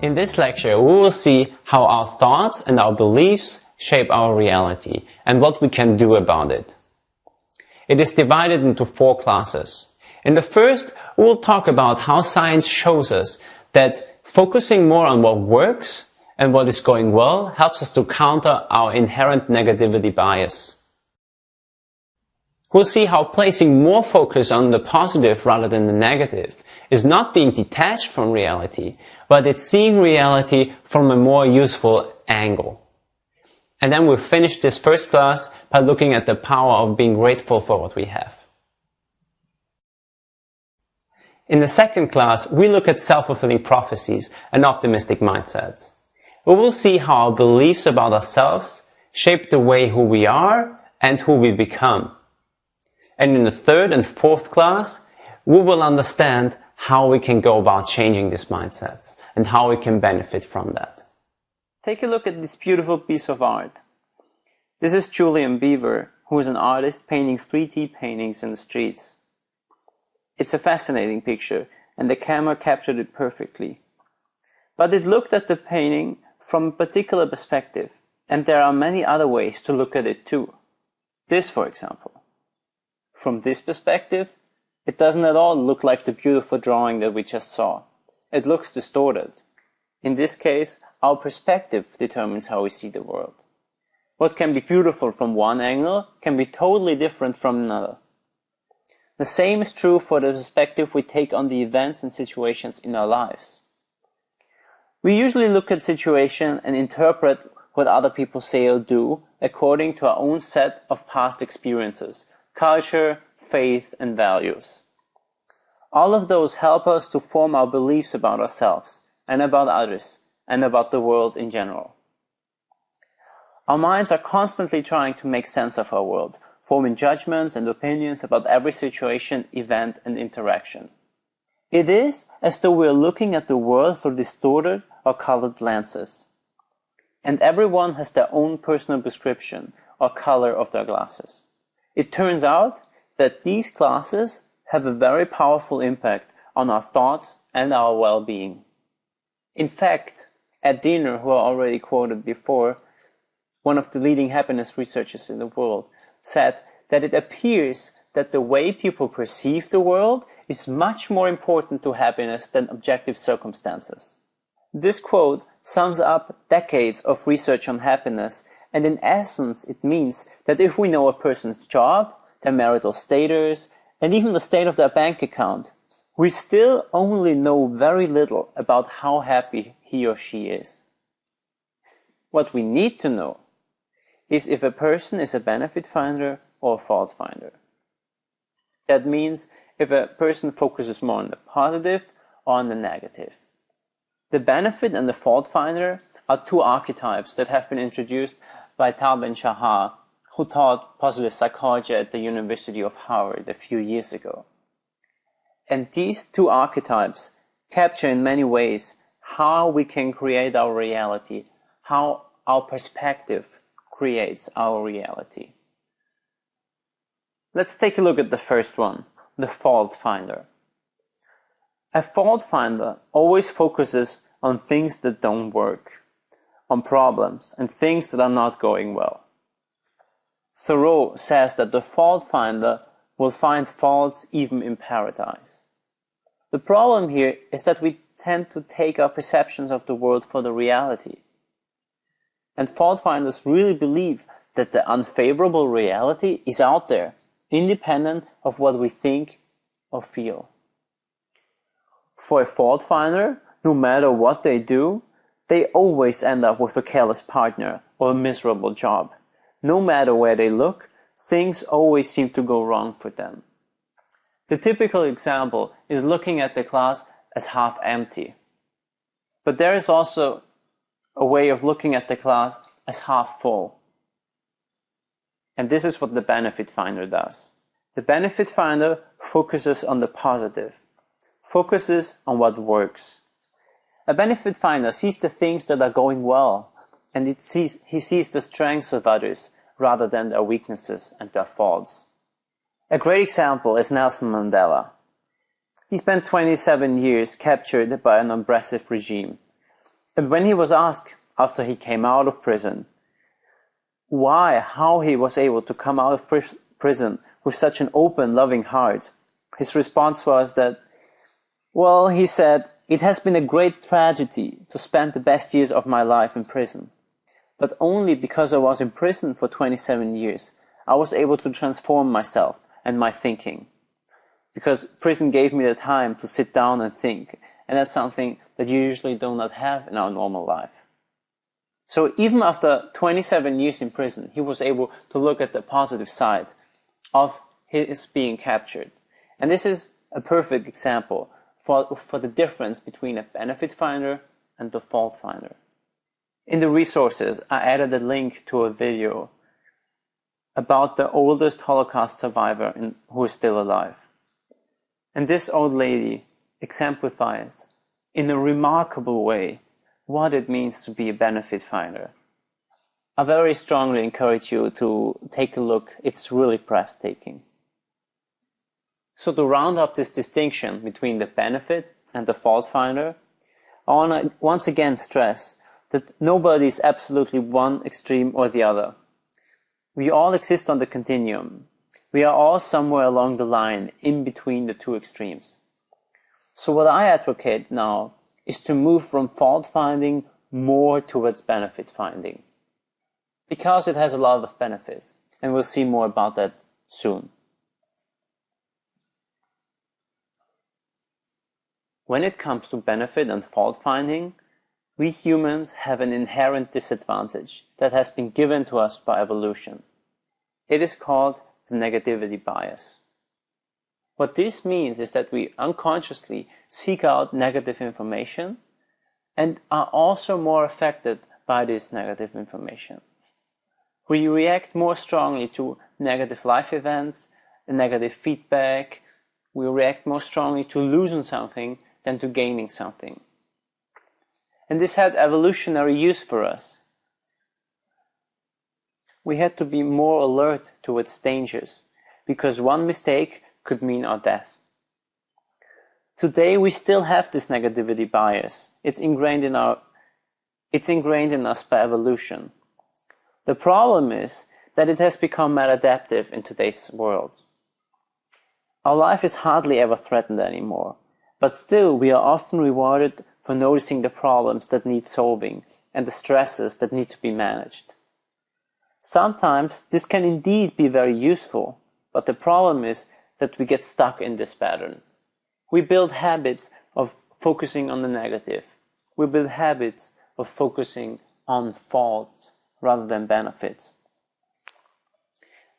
In this lecture, we will see how our thoughts and our beliefs shape our reality and what we can do about it. It is divided into 4 classes. In the first, we will talk about how science shows us that focusing more on what works and what is going well helps us to counter our inherent negativity bias. We'll see how placing more focus on the positive rather than the negative is not being detached from reality, but it's seeing reality from a more useful angle. And then we'll finish this first class by looking at the power of being grateful for what we have. In the second class, we look at self-fulfilling prophecies and optimistic mindsets. We will see how our beliefs about ourselves shape the way who we are and who we become. And in the third and fourth class, we will understand how we can go about changing these mindsets and how we can benefit from that. Take a look at this beautiful piece of art. This is Julian Beaver, who is an artist painting 3D paintings in the streets. It's a fascinating picture, and the camera captured it perfectly. But it looked at the painting from a particular perspective, and there are many other ways to look at it too. This, for example. From this perspective, it doesn't at all look like the beautiful drawing that we just saw. It looks distorted. In this case, our perspective determines how we see the world. What can be beautiful from one angle can be totally different from another. The same is true for the perspective we take on the events and situations in our lives. We usually look at situations and interpret what other people say or do according to our own set of past experiences, culture, faith, and values. All of those help us to form our beliefs about ourselves and about others and about the world in general. Our minds are constantly trying to make sense of our world, forming judgments and opinions about every situation, event, and interaction. It is as though we are looking at the world through distorted or colored lenses. And everyone has their own personal prescription or color of their glasses. It turns out that these glasses have a very powerful impact on our thoughts and our well-being. In fact, Ed Diener, who I already quoted before, one of the leading happiness researchers in the world, said that it appears that the way people perceive the world is much more important to happiness than objective circumstances. This quote sums up decades of research on happiness, and in essence it means that if we know a person's job, their marital status, and even the state of their bank account, we still only know very little about how happy he or she is. What we need to know is if a person is a benefit finder or a fault finder. That means if a person focuses more on the positive or on the negative. The benefit and the fault finder are 2 archetypes that have been introduced by Tal Ben-Shahar, who taught positive psychology at the University of Harvard a few years ago. And these 2 archetypes capture in many ways how we can create our reality, how our perspective creates our reality. Let's take a look at the first one, the fault finder. A fault finder always focuses on things that don't work, on problems and things that are not going well. Thoreau says that the fault finder will find faults even in paradise. The problem here is that we tend to take our perceptions of the world for the reality. And fault finders really believe that the unfavorable reality is out there, independent of what we think or feel. For a fault finder, no matter what they do, they always end up with a careless partner or a miserable job. No matter where they look, things always seem to go wrong for them. The typical example is looking at the glass as half empty. But there is also a way of looking at the glass as half full. And this is what the benefit finder does. The benefit finder focuses on the positive, focuses on what works. A benefit finder sees the things that are going well, and he sees the strengths of others rather than their weaknesses and their faults. A great example is Nelson Mandela. He spent 27 years captured by an oppressive regime. And when he was asked, after he came out of prison, how he was able to come out of prison with such an open, loving heart, his response was that, well, he said, "It has been a great tragedy to spend the best years of my life in prison. But only because I was in prison for 27 years, I was able to transform myself and my thinking. Because prison gave me the time to sit down and think, and that's something that you usually do not have in our normal life." So even after 27 years in prison, he was able to look at the positive side of his being captured. And this is a perfect example for the difference between a benefit finder and the fault finder. In the resources, I added a link to a video about the oldest Holocaust survivor who is still alive. And this old lady exemplifies in a remarkable way what it means to be a benefit finder. I very strongly encourage you to take a look. It's really breathtaking. So to round up this distinction between the benefit and the fault finder, I want to once again stress that nobody is absolutely one extreme or the other. We all exist on the continuum. We are all somewhere along the line in between the two extremes. So what I advocate now is to move from fault finding more towards benefit finding, because it has a lot of benefits, and we'll see more about that soon. When it comes to benefit and fault finding, we humans have an inherent disadvantage that has been given to us by evolution. It is called the negativity bias. What this means is that we unconsciously seek out negative information and are also more affected by this negative information. We react more strongly to negative life events, negative feedback. We react more strongly to losing something than to gaining something. And this had evolutionary use for us. We had to be more alert to its dangers, because one mistake could mean our death. Today we still have this negativity bias. It's ingrained in us by evolution. The problem is that it has become maladaptive in today's world. Our life is hardly ever threatened anymore, but still we are often rewarded for noticing the problems that need solving and the stresses that need to be managed. Sometimes this can indeed be very useful, but the problem is that we get stuck in this pattern. We build habits of focusing on the negative. We build habits of focusing on faults rather than benefits.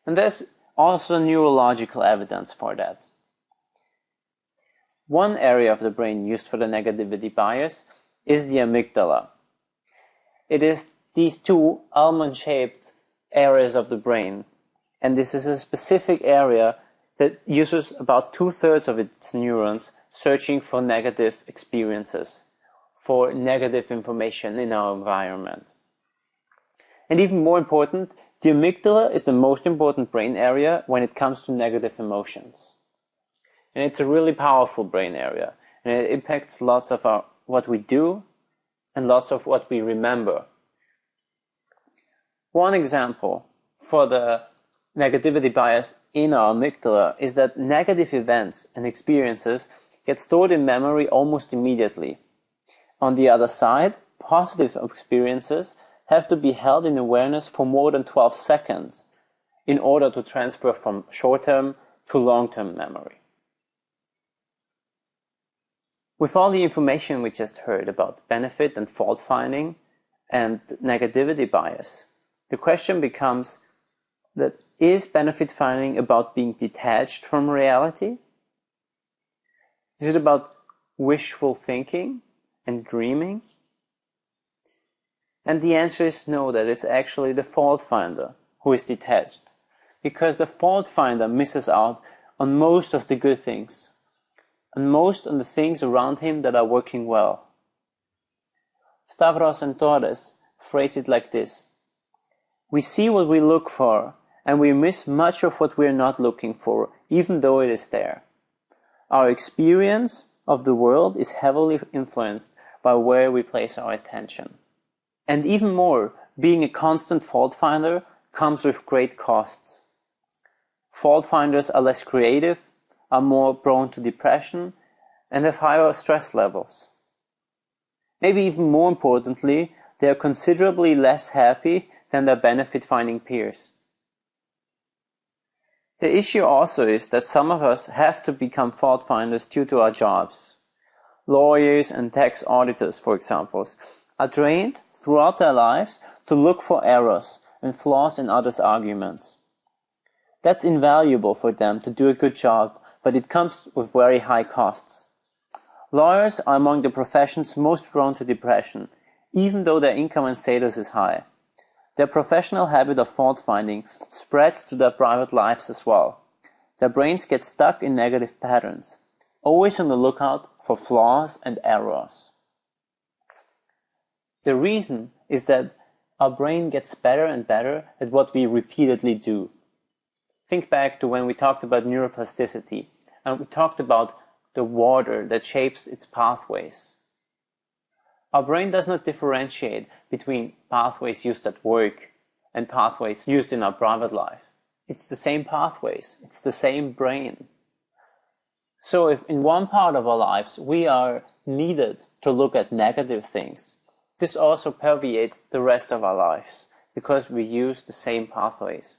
And there's also neurological evidence for that. One area of the brain used for the negativity bias is the amygdala. It is these two almond-shaped areas of the brain, and this is a specific area that uses about 2/3 of its neurons searching for negative experiences, for negative information in our environment. And even more important, the amygdala is the most important brain area when it comes to negative emotions. And it's a really powerful brain area, and it impacts lots of what we do and lots of what we remember. One example for the negativity bias in our amygdala is that negative events and experiences get stored in memory almost immediately. On the other side, positive experiences have to be held in awareness for more than 12 seconds in order to transfer from short-term to long-term memory. With all the information we just heard about benefit and fault finding and negativity bias, the question becomes that is benefit finding about being detached from reality? Is it about wishful thinking and dreaming? And the answer is no, that it's actually the fault finder who is detached, because the fault finder misses out on most of the good things, and most on the things around him that are working well. Stavros and Thoghts phrase it like this: we see what we look for, and we miss much of what we're not looking for, even though it is there. Our experience of the world is heavily influenced by where we place our attention. And even more, being a constant fault finder comes with great costs. Fault finders are less creative, are more prone to depression, and have higher stress levels. Maybe even more importantly, they are considerably less happy than their benefit-finding peers. The issue also is that some of us have to become fault finders due to our jobs. Lawyers and tax auditors, for example, are trained throughout their lives to look for errors and flaws in others' arguments. That's invaluable for them to do a good job, but it comes with very high costs. Lawyers are among the professions most prone to depression, even though their income and status is high. Their professional habit of fault-finding spreads to their private lives as well. Their brains get stuck in negative patterns, always on the lookout for flaws and errors. The reason is that our brain gets better and better at what we repeatedly do. Think back to when we talked about neuroplasticity, and we talked about the water that shapes its pathways. Our brain does not differentiate between pathways used at work and pathways used in our private life. It's the same pathways, it's the same brain. So if in one part of our lives we are needed to look at negative things, this also permeates the rest of our lives because we use the same pathways.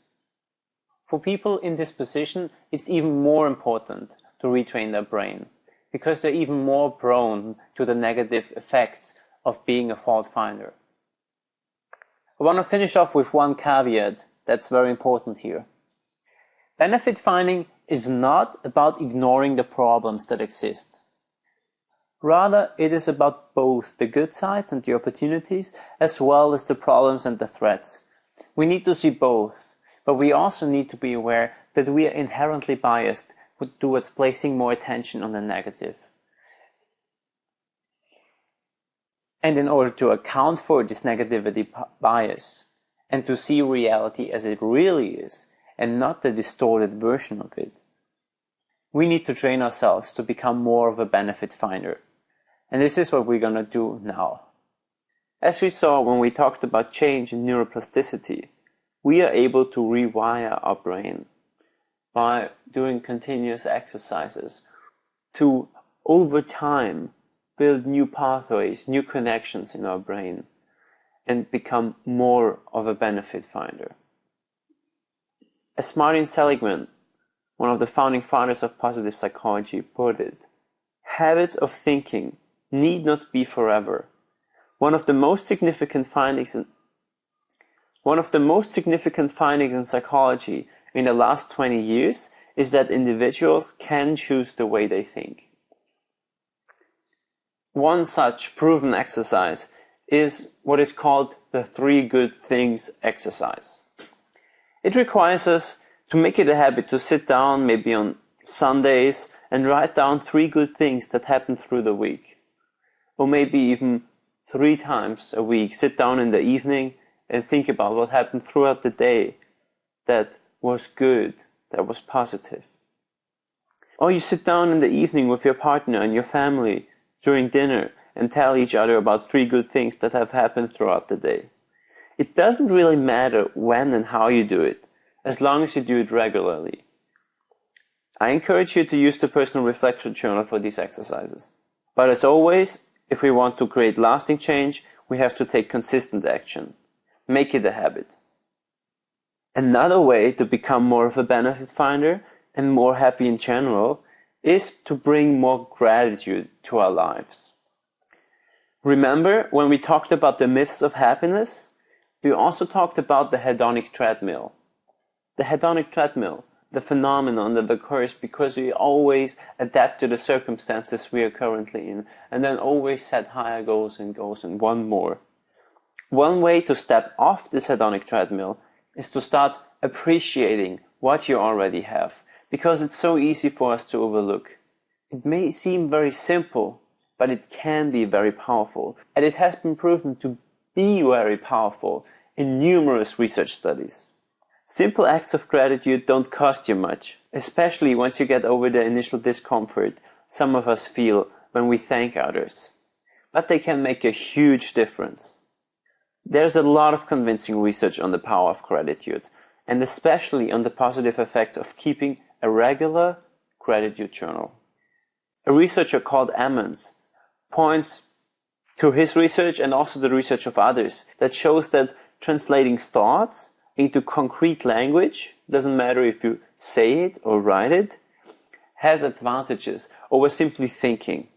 For people in this position, it's even more important to retrain their brain because they're even more prone to the negative effects of being a fault finder. I want to finish off with one caveat that's very important here. Benefit finding is not about ignoring the problems that exist. Rather, it is about both the good sides and the opportunities, as well as the problems and the threats. We need to see both, but we also need to be aware that we are inherently biased towards placing more attention on the negative. And in order to account for this negativity bias, and to see reality as it really is, and not the distorted version of it, we need to train ourselves to become more of a benefit finder. And this is what we're going to do now. As we saw when we talked about change in neuroplasticity, we are able to rewire our brain by doing continuous exercises to, over time, build new pathways, new connections in our brain, and become more of a benefit finder. As Martin Seligman, one of the founding fathers of positive psychology, put it, habits of thinking need not be forever. One of the most significant findings in psychology in the last 20 years is that individuals can choose the way they think. One such proven exercise is what is called the 3 good things exercise. It requires us to make it a habit to sit down, maybe on Sundays, and write down 3 good things that happened through the week. Or maybe even 3 times a week, sit down in the evening and think about what happened throughout the day that was good, that was positive. Or you sit down in the evening with your partner and your family during dinner and tell each other about 3 good things that have happened throughout the day. It doesn't really matter when and how you do it, as long as you do it regularly. I encourage you to use the personal reflection journal for these exercises. But as always, if we want to create lasting change, we have to take consistent action. Make it a habit. Another way to become more of a benefit finder and more happy in general is to bring more gratitude to our lives. Remember when we talked about the myths of happiness? We also talked about the hedonic treadmill. The hedonic treadmill, the phenomenon that occurs because we always adapt to the circumstances we are currently in and then always set higher goals and want more. One way to step off this hedonic treadmill is to start appreciating what you already have, because it's so easy for us to overlook. It may seem very simple, but it can be very powerful, and it has been proven to be very powerful in numerous research studies. Simple acts of gratitude don't cost you much, especially once you get over the initial discomfort some of us feel when we thank others. but they can make a huge difference. There's a lot of convincing research on the power of gratitude, and especially on the positive effects of keeping a regular gratitude journal. A researcher called Emmons points to his research and also the research of others that shows that translating thoughts into concrete language, doesn't matter if you say it or write it, has advantages over simply thinking.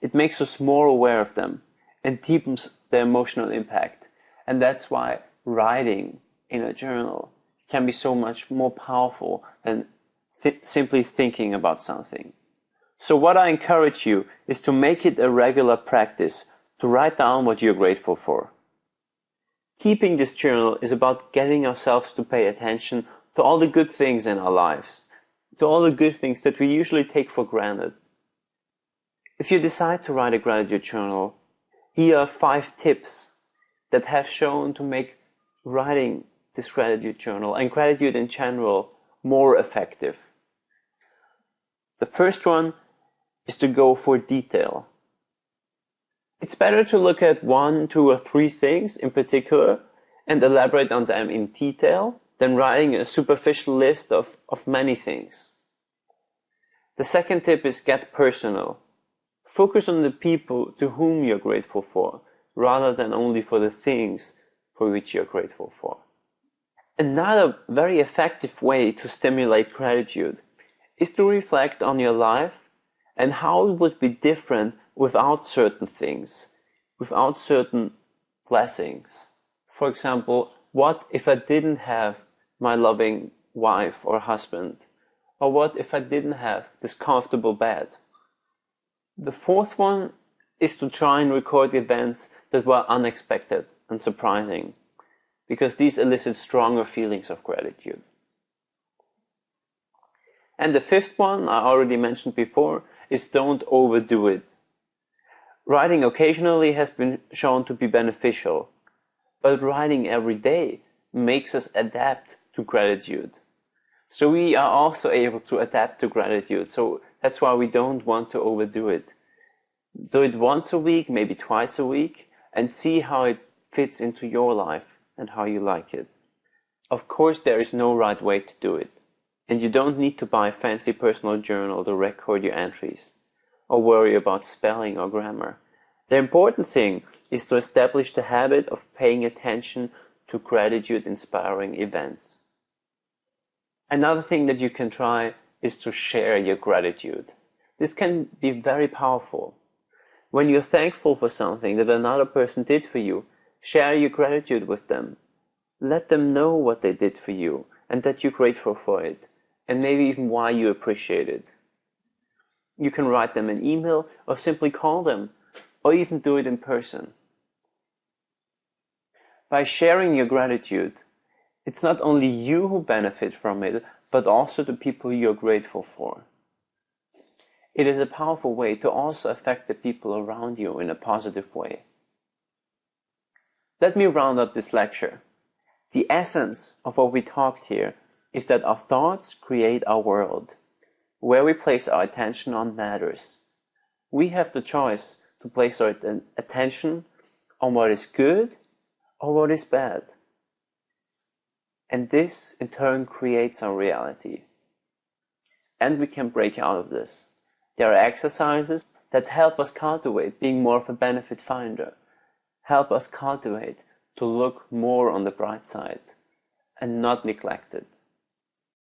It makes us more aware of them and deepens their emotional impact. And that's why writing in a journal can be so much more powerful than simply thinking about something. So what I encourage you is to make it a regular practice to write down what you're grateful for. Keeping this journal is about getting ourselves to pay attention to all the good things in our lives, to all the good things that we usually take for granted. If you decide to write a gratitude journal, here are 5 tips that have shown to make writing this gratitude journal and gratitude in general more effective. The first one is to go for detail. It's better to look at 1, 2, or 3 things in particular and elaborate on them in detail than writing a superficial list of many things. The second tip is get personal. Focus on the people to whom you're grateful for, rather than only for the things for which you're grateful for. Another very effective way to stimulate gratitude is to reflect on your life and how it would be different without certain things, without certain blessings. For example, what if I didn't have my loving wife or husband? Or what if I didn't have this comfortable bed? The fourth one is to try and record events that were unexpected and surprising, because these elicit stronger feelings of gratitude. And the fifth one, I already mentioned before, is don't overdo it. Writing occasionally has been shown to be beneficial, but writing every day makes us adapt to gratitude. So we are also able to adapt to gratitude. So that's why we don't want to overdo it. Do it once a week, maybe twice a week, and see how it fits into your life and how you like it. Of course, there is no right way to do it. And you don't need to buy a fancy personal journal to record your entries, or worry about spelling or grammar. The important thing is to establish the habit of paying attention to gratitude-inspiring events. Another thing that you can try is to share your gratitude. This can be very powerful. When you're thankful for something that another person did for you, share your gratitude with them. Let them know what they did for you and that you're grateful for it, and maybe even why you appreciate it. You can write them an email or simply call them, or even do it in person. By sharing your gratitude, it's not only you who benefit from it, but also the people you're grateful for. It is a powerful way to also affect the people around you in a positive way. Let me round up this lecture. The essence of what we talked here is that our thoughts create our world. Where we place our attention on matters. We have the choice to place our attention on what is good or what is bad. And this, in turn, creates our reality. And we can break out of this. There are exercises that help us cultivate being more of a benefit finder, help us cultivate to look more on the bright side and not neglect it.